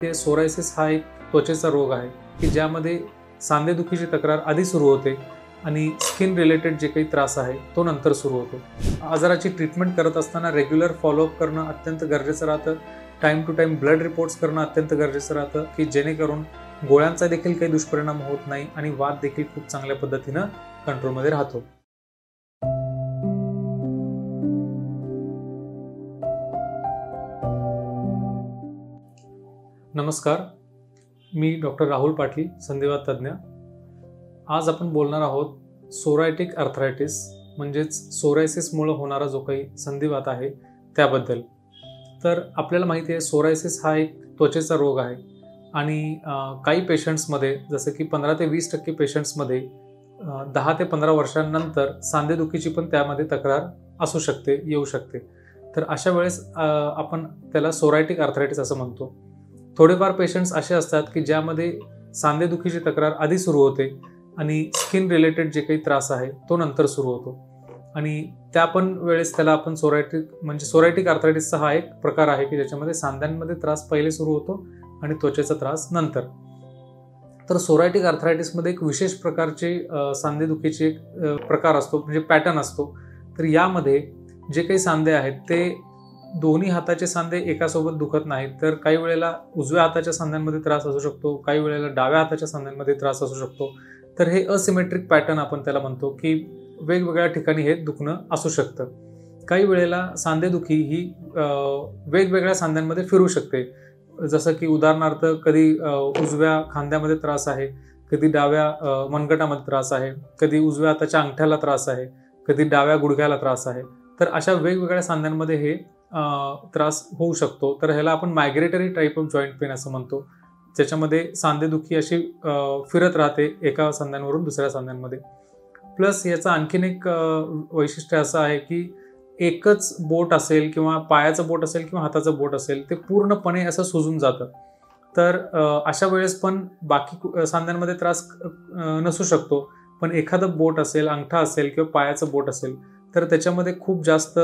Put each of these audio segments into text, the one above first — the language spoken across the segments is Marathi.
ते सोरायसिस हा एक त्वचेचा रोग आहे की ज्यामध्ये सांधेदुखीची तक्रार आधी सुरू होते आणि स्किन रिलेटेड जे काही त्रास आहे तो नंतर सुरू होतो. आजाराची ट्रीटमेंट करत असताना रेग्युलर फॉलोअप करणं अत्यंत गरजेचं राहतं. Time to time blood reports करणं अत्यंत गरजेचं राहतं की जेणेकरून गोळ्यांचा देखील काही दुष्परिणाम होत नाही आणि वात देखील खूप चांगल्या पद्धतीनं कंट्रोलमध्ये राहतो. नमस्कार, मी डॉक्टर राहुल पाटील, संधिवात तज्ञ. आज आपण बोलणार आहोत सोरायटिक आर्थरायटिस म्हणजेच सोरायसिसमुळे होणारा जो काही संधिवात आहे त्याबद्दल. तर आपल्याला माहिती आहे सोरायसिस हा एक त्वचेचा रोग आहे आणि काही पेशंट्समध्ये जसं की 15 ते 20% पेशंट्समध्ये 10 ते 15 वर्षांनंतर सांधेदुखीची पण त्यामध्ये तक्रार असू शकते, येऊ शकते. तर अशा वेळेस आपण त्याला सोरायटिक आर्थरायटिस असं म्हणतो. थोडेफार पेशंट्स असे असतात की ज्यामध्ये सांधेदुखीची तक्रार आधी सुरू होते आणि स्किन रिलेटेड जे काही त्रास आहे तो नंतर सुरू होतो आणि त्या पण वेळेस त्याला आपण सोरायटिक आर्थरायटिसचा हा एक प्रकार आहे की ज्याच्यामध्ये सांध्यांमध्ये त्रास पहिले सुरू होतो आणि त्वचेचा त्रास नंतर. तर सोरायटिक आर्थरायटिसमध्ये एक विशेष प्रकारचे सांधेदुखीचे एक प्रकार असतो, म्हणजे पॅटर्न असतो. तर यामध्ये जे काही सांधे आहेत ते दोन्ही हाताचे सांधे एकासोबत दुखत नाहीत. तर काही वेळेला उजव्या हाताच्या सांध्यांमध्ये त्रास असू शकतो, काही वेळेला डाव्या हाताच्या सांध्यांमध्ये त्रास असू शकतो. तर हे असिमेट्रिक पॅटर्न आपण त्याला म्हणतो की वेगवेगळ्या ठिकाणी हे दुखणं असू शकतं. काही वेळेला सांधेदुखी ही वेगवेगळ्या सांध्यांमध्ये फिरू शकते. जसं की उदाहरणार्थ कधी उजव्या खांद्यामध्ये त्रास आहे, कधी डाव्या मनगटामध्ये त्रास आहे, कधी उजव्या हाताच्या अंगठ्याला त्रास आहे, कधी डाव्या गुडघ्याला त्रास आहे. तर अशा वेगवेगळ्या सांध्यांमध्ये हे त्रास होऊ शकतो. तर ह्याला आपण migratory type of joint pain असं म्हणतो, ज्याच्यामध्ये सांधेदुखी अशी फिरत राहते एका सांध्यांवरून दुसऱ्या सांध्यांमध्ये. प्लस याचं आणखीन एक वैशिष्ट्य असं आहे की एकच बोट असेल किंवा पायाचं बोट असेल किंवा हाताचं बोट असेल ते पूर्णपणे असं सुजून जातं. तर अशा वेळेस पण बाकी सांध्यांमध्ये त्रास नसू शकतो, पण एखादं बोट असेल, अंगठा असेल किंवा पायाचं बोट असेल तर त्याच्यामध्ये खूप जास्त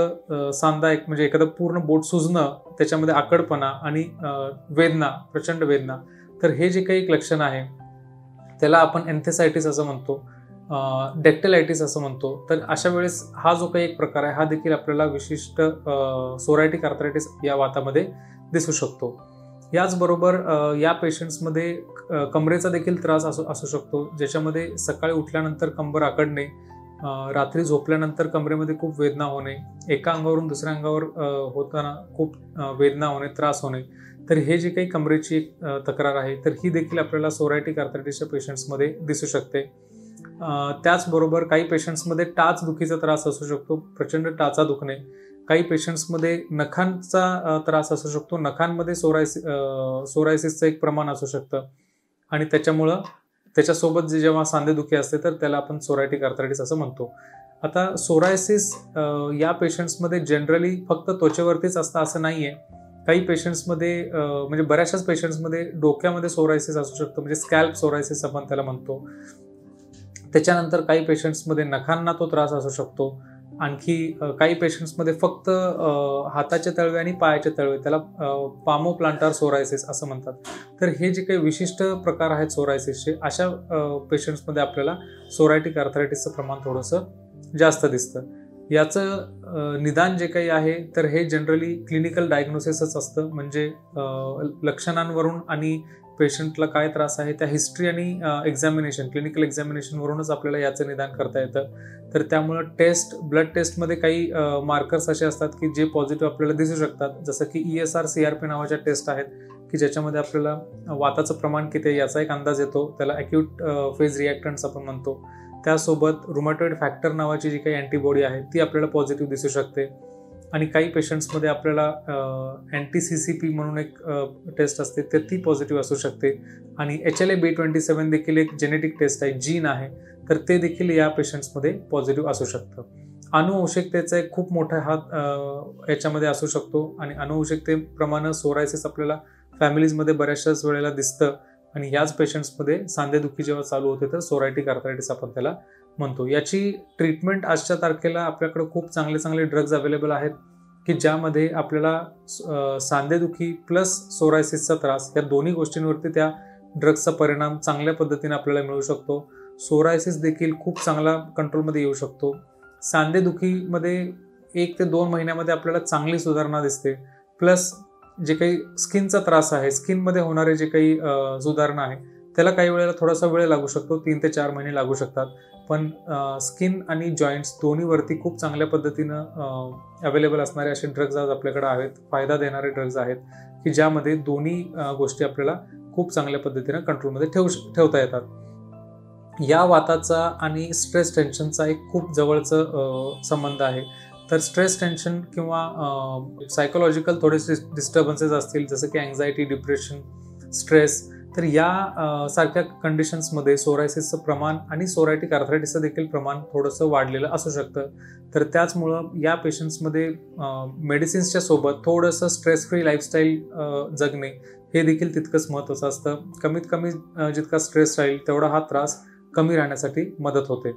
सांधा म्हणजे एखादं पूर्ण बोट सुजणं, त्याच्यामध्ये आकडपणा आणि वेदना, प्रचंड वेदना. तर हे जे काही एक लक्षण आहे त्याला आपण एन्थेसायटिस असं म्हणतो, डेक्टेलायटिस असं म्हणतो. तर अशा वेळेस हा जो काही एक प्रकार आहे हा देखील आपल्याला विशिष्ट सोरायटिक आर्थरायटिस या वातामध्ये दिसू शकतो. याचबरोबर या पेशंट्समध्ये कमरेचा देखील त्रास असू शकतो, ज्याच्यामध्ये सकाळी उठल्यानंतर कंबर आकडणे, रात्री झोपल्यानंतर कमरेमध्ये खूप वेदना होणे, एका अंगावरून दुसऱ्या अंगावर होताना खूप वेदना होणे, त्रास होणे. तर हे जे काही कमरेची एक तक्रार आहे तर ही देखील आपल्याला सोरायटिक आर्थरायटिसच्या पेशंट्समध्ये दिसू शकते. त्याचबरोबर काही पेशंट्समध्ये टाच दुखीचा त्रास असू शकतो, प्रचंड टाचा दुखणे. काही पेशंट्समध्ये नखांचा त्रास असू शकतो, नखांमध्ये सोरायसिसचं एक प्रमाण असू शकतं आणि त्याच्यासोबत जेव्हा सांधेदुखी असते तर त्याला आपण सोरायटिक आर्थरायटिस असं म्हणतो. आता सोरायसिस या पेशंट्समध्ये जनरली फक्त त्वचेवरतीच असतं असं नाहीये. काही पेशंट्समध्ये म्हणजे बऱ्याचशाच पेशंट्समध्ये डोक्यामध्ये सोरायसिस असू शकतं, म्हणजे स्कॅल्प सोरायसिस आपण त्याला म्हणतो. त्याच्यानंतर काही पेशंट्समध्ये नखांना तो त्रास असू शकतो. आणखी काही पेशंट्समध्ये फक्त हाताचे तळवे आणि पायाचे तळवे, त्याला पामोप्लांटार सोरायसिस असं म्हणतात. तर हे जे काही विशिष्ट प्रकार आहेत सोरायसिसचे, अशा पेशंट्समध्ये आपल्याला सोरायटिक आर्थरायटिसचं प्रमाण थोडंसं जास्त दिसतं. याचं निदान जे काही आहे तर हे जनरली क्लिनिकल डायग्नोसिसच असतं, म्हणजे लक्षणांवरून आणि पेशंटला काय त्रास आहे त्या हिस्ट्री आणि क्लिनिकल एक्झामिनेशनवरूनच आपल्याला याचं निदान करता येतं. तर त्यामुळं ब्लड टेस्टमध्ये काही मार्कर्स असे असतात की जे पॉझिटिव्ह आपल्याला दिसू शकतात, जसं की ESR CRP नावाच्या टेस्ट आहेत की ज्याच्यामध्ये आपल्याला वाताचं प्रमाण किती आहे याचा एक अंदाज येतो, त्याला ॲक्यूट फेज रिॲक्टंट्स आपण म्हणतो. त्यासोबत रुमॅटॉइड फॅक्टर नावाची जी काही अँटीबॉडी आहे ती आपल्याला पॉझिटिव्ह दिसू शकते. आणि काही पेशंट्समध्ये आपल्याला NTCCP म्हणून एक टेस्ट असते तर ती पॉझिटिव्ह असू शकते. आणि HLA-B27 देखील एक जेनेटिक टेस्ट आहे, जीन आहे, तर ते देखील या पेशंट्समध्ये पॉझिटिव्ह असू शकतं. अनुवंशिकतेचा एक खूप मोठा हात याच्यामध्ये असू शकतो आणि अनुवंशिकतेप्रमाणे सोरायसिस आपल्याला फॅमिलीजमध्ये बऱ्याचशाच वेळेला दिसतं आणि याच पेशंट्समध्ये सांधेदुखी जेव्हा चालू होते तर सोरायटिक आर्थरायटिस आपण त्याला म्हणतो. याची ट्रीटमेंट आजच्या तारखेला आपल्याकडे खूप चांगले ड्रग्ज अवेलेबल आहेत. की ज्यामध्ये आपल्याला सांधेदुखी प्लस सोरायसिसचा त्रास या दोन्ही गोष्टींवरती त्या ड्रग्सचा परिणाम चांगल्या पद्धतीने आपल्याला मिळू शकतो. सोरायसिस देखील खूप चांगला कंट्रोलमध्ये येऊ शकतो. सांधेदुखीमध्ये 1 ते 2 महिन्यामध्ये आपल्याला चांगली सुधारणा दिसते. प्लस जे काही स्किनचा त्रास आहे, स्किनमध्ये होणारे जे काही सुधारणा आहे त्याला काही वेळेला थोडासा वेळ लागू शकतो, 3 ते 4 महिने लागू शकतात. पण स्किन आणि जॉईंट्स दोन्हीवरती खूप चांगल्या पद्धतीनं अवेलेबल असणारे असे ड्रग्ज आज आपल्याकडे आहेत, फायदा देणारे ड्रग्ज आहेत की ज्यामध्ये दोन्ही गोष्टी आपल्याला खूप चांगल्या पद्धतीनं कंट्रोलमध्ये ठेवता येतात. या वाताचा आणि स्ट्रेस टेन्शनचा एक खूप जवळचं संबंध आहे. तर स्ट्रेस टेन्शन किंवा सायकोलॉजिकल थोडेसे डिस्टर्बन्सेस असतील, जसं की अँझायटी, डिप्रेशन, स्ट्रेस, तर या सारख्या कंडिशन्समध्ये सोरायसिसचं प्रमाण आणि सोरायटिक आर्थरायटिसचं देखील प्रमाण थोडंसं वाढलेलं असू शकतं. तर त्याचमुळं या पेशंट्समध्ये मेडिसिन्सच्या सोबत थोडंसं स्ट्रेस फ्री लाईफस्टाईल जगणे हे देखील तितकंच महत्त्वाचं असतं. कमीत कमी जितका स्ट्रेस राहील तेवढा हा त्रास कमी राहण्यासाठी मदत होते.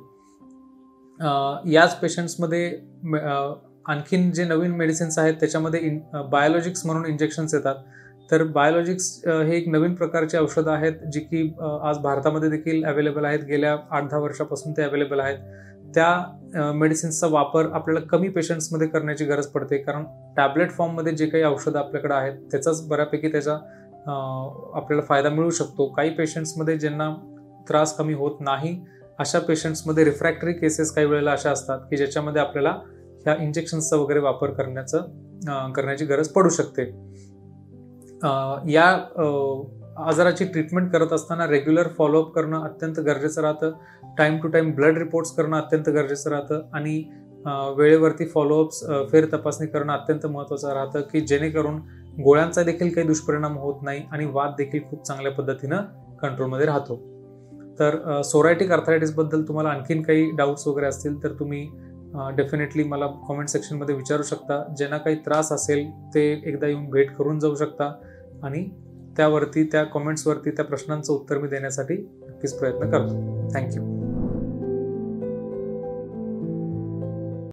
याच पेशंट्समध्ये आणखीन जे नवीन मेडिसिन्स आहेत त्याच्यामध्ये बायोलॉजिक्स म्हणून इंजेक्शन्स येतात. तर बायोलॉजिक्स हे एक नवीन प्रकारचे औषधं आहेत जी की आज भारतामध्ये देखील अवेलेबल आहेत. गेल्या 8-10 वर्षापासून ते अवेलेबल आहेत. त्या मेडिसिन्सचा वापर आपल्याला कमी पेशंट्समध्ये करण्याची गरज पडते, कारण टॅबलेट फॉर्ममध्ये जे काही औषधं आपल्याकडे आहेत त्याचाच बऱ्यापैकी त्याचा आपल्याला फायदा मिळू शकतो. काही पेशंट्समध्ये ज्यांना त्रास कमी होत नाही अशा पेशंट्समध्ये रिफ्रॅक्टरी केसेस काही वेळेला अशा असतात की ज्याच्यामध्ये आपल्याला ह्या इंजेक्शन्सचा वगैरे वापर करण्याची गरज पडू शकते. या आजाराची ट्रीटमेंट करत असताना रेग्युलर फॉलोअप करणं अत्यंत गरजेचं राहतं. Time to time blood reports करणं अत्यंत गरजेचं राहतं आणि वेळेवरती फॉलोअप्स फेर तपासणी करणं अत्यंत महत्त्वाचं राहतं की जेणेकरून गोळ्यांचा देखील काही दुष्परिणाम होत नाही आणि वात देखील खूप चांगल्या पद्धतीनं कंट्रोलमध्ये राहतो. तर सोरायटिक आर्थरायटिसबद्दल तुम्हाला आणखीन काही डाऊट्स वगैरे असतील तर तुम्ही डेफिनेटली मला कॉमेंट सेक्शनमध्ये विचारू शकता. ज्यांना काही त्रास असेल ते एकदा येऊन भेट करून जाऊ शकता आणि त्या कॉमेंट्सवरती त्या प्रश्नांचं उत्तर मी देण्यासाठी नक्कीच प्रयत्न करतो. थँक्यू.